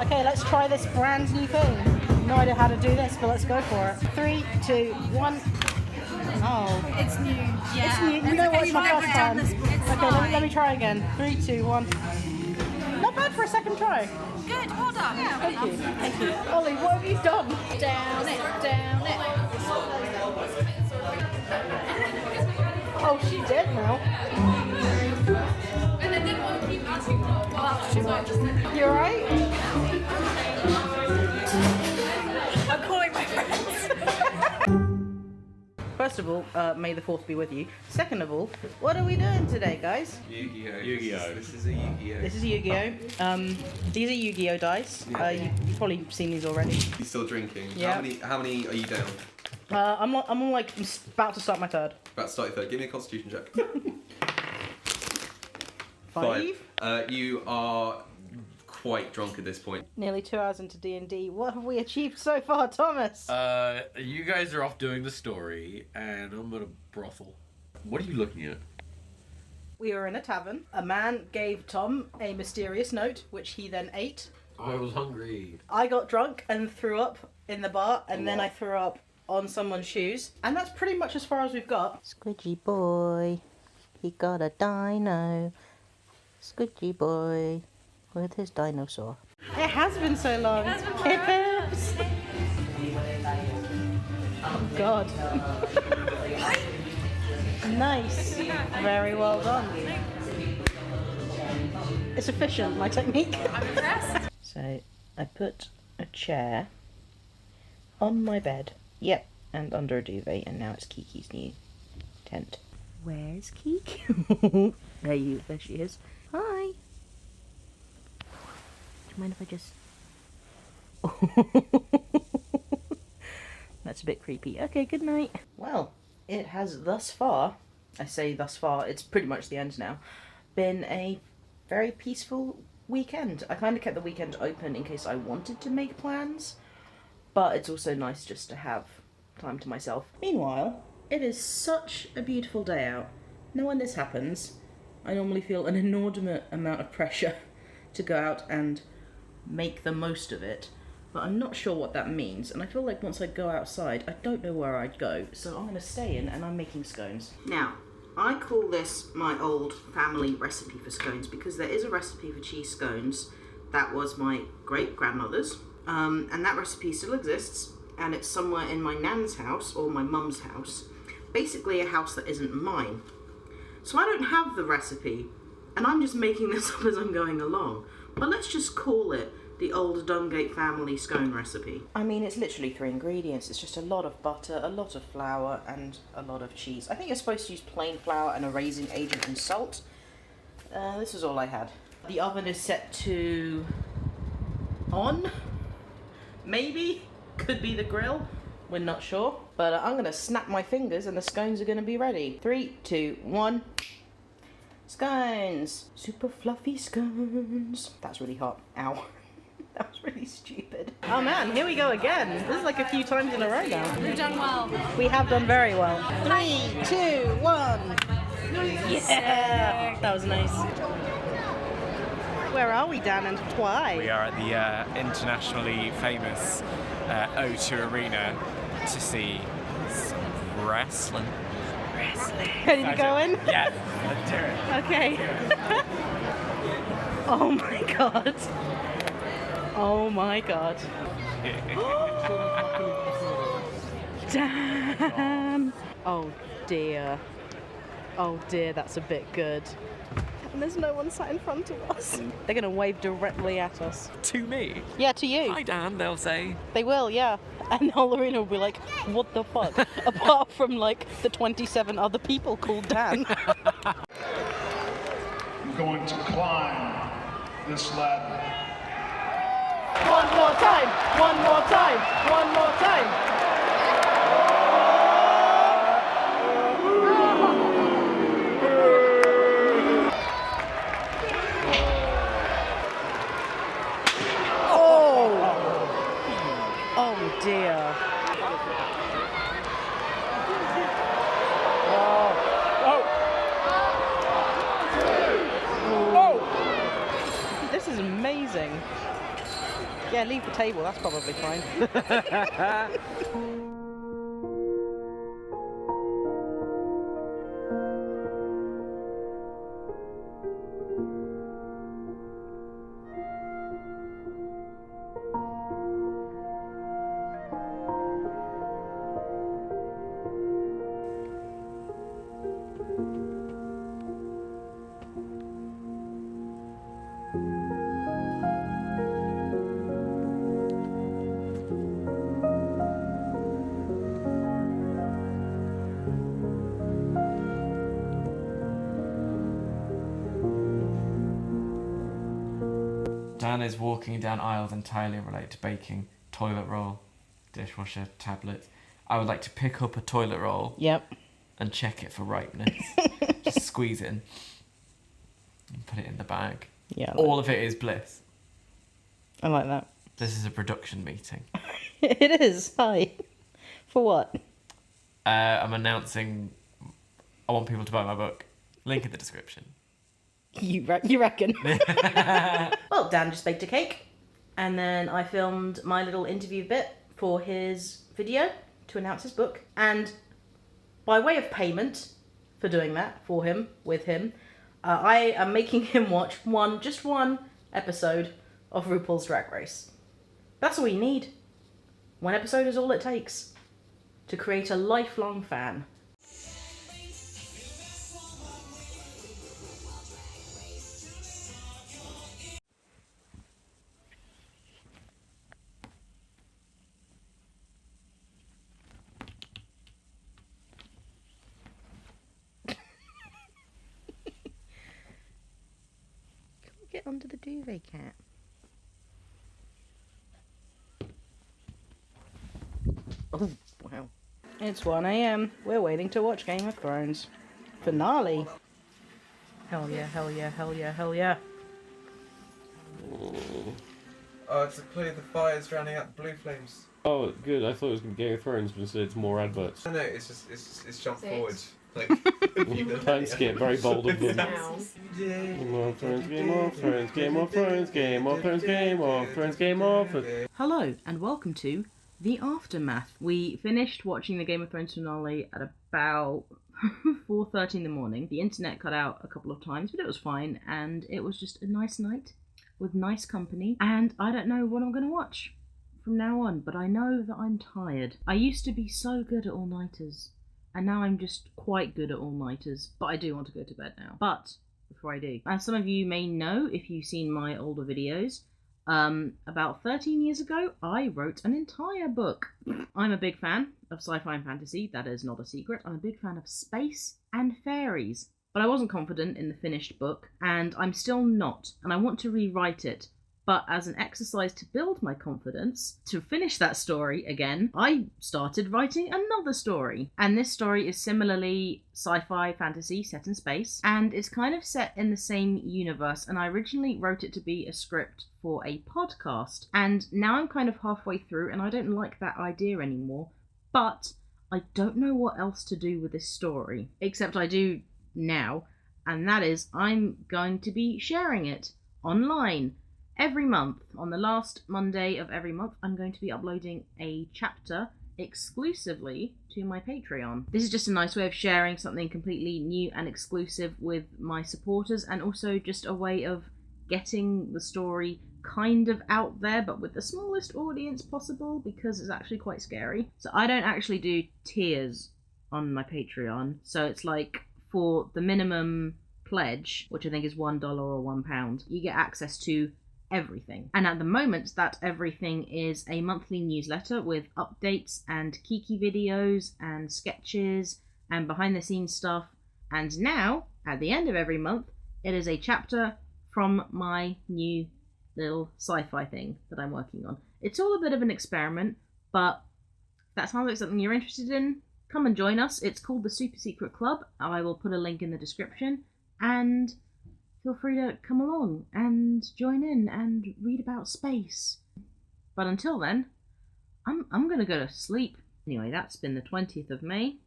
Okay, let's try this brand new thing. No idea how to do this, but let's go for it. 3, 2, 1. Oh. It's new. Yeah. It's new. You know what? It's my first time. Okay, let me try again. 3, 2, 1. Not bad for a second try. Good, well done. Yeah, Thank you. Thank you. Ollie, what have you done? Down it, down it. Oh, she's dead now. And I didn't want to keep asking for it. Well, she's like, You alright? I'm calling my friends. First of all, may the 4th be with you. Second of all, what are we doing today, guys? Yu-Gi-Oh! Yu-Gi-Oh! This is a Yu-Gi-Oh! This is Yu-Gi-Oh! These are Yu-Gi-Oh! Dice. You've probably seen these already. You still drinking? Yeah. How many are you down? I'm about to start my third. About to start your third. Give me a constitution check. 5. You are quite drunk at this point. Nearly 2 hours into D&D. What have we achieved so far, Thomas? You guys are off doing the story, and I'm at a brothel. What are you looking at? We were in a tavern. A man gave Tom a mysterious note, which he then ate. I was hungry. I got drunk and threw up in the bar, and then I threw up on someone's shoes. And that's pretty much as far as we've got. Squidgy boy, he got a dino. Squidgy boy with his dinosaur. It has been so long. It has been forever. Oh God. Nice. Very well done. It's efficient, my technique. I'm impressed. So I put a chair on my bed. Yep, and under a duvet, and now it's Kiki's new tent. Where's Kiki? There she is. Hi. Do you mind if I just... That's a bit creepy. Okay, good night. Well, it has thus far, I say thus far, it's pretty much the end now, been a very peaceful weekend. I kind of kept the weekend open in case I wanted to make plans, but it's also nice just to have time to myself. Meanwhile, it is such a beautiful day out. Now when this happens, I normally feel an inordinate amount of pressure to go out and make the most of it, but I'm not sure what that means, and I feel like once I go outside, I don't know where I'd go, so I'm going to stay in and I'm making scones. Now, I call this my old family recipe for scones because there is a recipe for cheese scones that was my great-grandmother's, and that recipe still exists, and it's somewhere in my nan's house or my mum's house, basically a house that isn't mine. So I don't have the recipe, and I'm just making this up as I'm going along. But let's just call it the old Dungate family scone recipe. I mean, it's literally 3 ingredients. It's just a lot of butter, a lot of flour, and a lot of cheese. I think you're supposed to use plain flour and a raising agent and salt. This is all I had. The oven is set to... on? Maybe? Could be the grill. We're not sure. But I'm going to snap my fingers and the scones are going to be ready. 3, 2, 1... Scones! Super fluffy scones. That's really hot. Ow. That was really stupid. Oh man, here we go again. This is like a few times in a row now. We've done well. We have done very well. 3, 2, 1. Yeah! That was nice. Where are we, Dan, and why? We are at the internationally famous O2 Arena to see some wrestling. Ready to go in? Yeah, let's do it. Okay. Oh my god. Oh my god. Damn. Oh dear. Oh dear, that's a bit good. And there's no one sat in front of us. They're going to wave directly at us. To me? Yeah, to you. Hi Dan, they'll say. They will, yeah. And the whole arena will be like, what the fuck? Apart from like the 27 other people called Dan. You're going to climb this ladder. One more time! One more time! One more time! Oh dear. This is amazing. Yeah, leave the table, that's probably fine. Dan is walking down aisles entirely unrelated to baking. Toilet roll, dishwasher, tablet. I would like to pick up a toilet roll. Yep. And check it for ripeness. Just squeeze it in and put it in the bag. Yeah. All of it is bliss. I like that. This is a production meeting. It is. Hi. For what? I'm announcing I want people to buy my book. Link in the description. You reckon? Well, Dan just baked a cake, and then I filmed my little interview bit for his video to announce his book. And by way of payment for doing that for him, with him, I am making him watch just one episode of RuPaul's Drag Race. That's all you need. One episode is all it takes to create a lifelong fan. Get under the duvet, cat. Oh, wow. It's 1 a.m. We're waiting to watch Game of Thrones. Finale. Hell yeah, hell yeah, hell yeah, hell yeah. Oh, it's clear the fire's drowning out the blue flames. Oh, good. I thought it was going to be Game of Thrones, but instead it's more adverts. No, it's jumped forward. Like, Time skip, very bold of them. Game of Thrones, Game of Thrones, Game of Thrones, Game of Thrones, Game of Thrones, Game of Thrones. Hello, and welcome to The Aftermath. We finished watching the Game of Thrones finale at about 4:30 in the morning. The internet cut out a couple of times, but it was fine, and it was just a nice night with nice company, and I don't know what I'm going to watch from now on, but I know that I'm tired. I used to be so good at all-nighters, and now I'm just quite good at all-nighters, but I do want to go to bed now. But before I do, as some of you may know if you've seen my older videos, about 13 years ago, I wrote an entire book. I'm a big fan of sci-fi and fantasy, that is not a secret. I'm a big fan of space and fairies. But I wasn't confident in the finished book, and I'm still not, and I want to rewrite it. But as an exercise to build my confidence, to finish that story again, I started writing another story. And this story is similarly sci-fi fantasy set in space, and it's kind of set in the same universe, and I originally wrote it to be a script for a podcast. And now I'm kind of halfway through, and I don't like that idea anymore, but I don't know what else to do with this story. Except I do now, and that is I'm going to be sharing it online. Every month, on the last Monday of every month, I'm going to be uploading a chapter exclusively to my Patreon. This is just a nice way of sharing something completely new and exclusive with my supporters, and also just a way of getting the story kind of out there, but with the smallest audience possible, because it's actually quite scary. So I don't actually do tiers on my Patreon, so it's like for the minimum pledge, which I think is $1 or £1, you get access to everything. And at the moment, that everything is a monthly newsletter with updates and Kiki videos and sketches and behind the scenes stuff. And now, at the end of every month, it is a chapter from my new little sci-fi thing that I'm working on. It's all a bit of an experiment, but if that sounds like something you're interested in, come and join us. It's called the Super Secret Club. I will put a link in the description, and feel free to come along and join in and read about space. But until then, I'm gonna go to sleep. Anyway, that's been the 20th of May.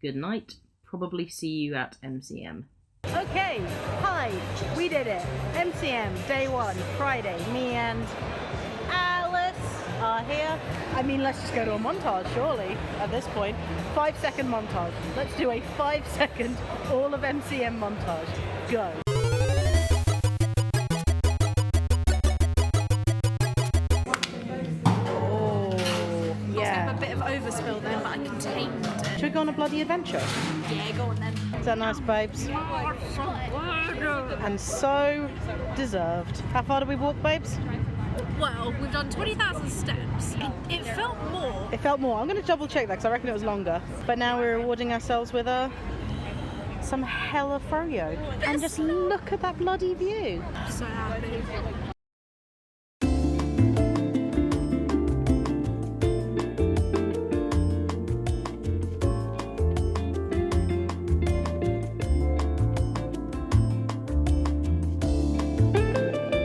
Good night. Probably see you at MCM. Okay, hi, we did it. MCM, day 1, Friday. Me and are here. I mean, let's just go to a montage, surely, at this point. 5-second montage. Let's do a 5-second all of MCM montage. Go. A bit of overspill then, but I contained it. Should we go on a bloody adventure? Yeah, go on then. Is that nice, babes? And so deserved. How far did we walk, babes? Well, we've done 20,000 steps. It felt more. It felt more. I'm going to double check that because I reckon it was longer. But now we're rewarding ourselves with some hella froyo. And just look at that bloody view. So happy.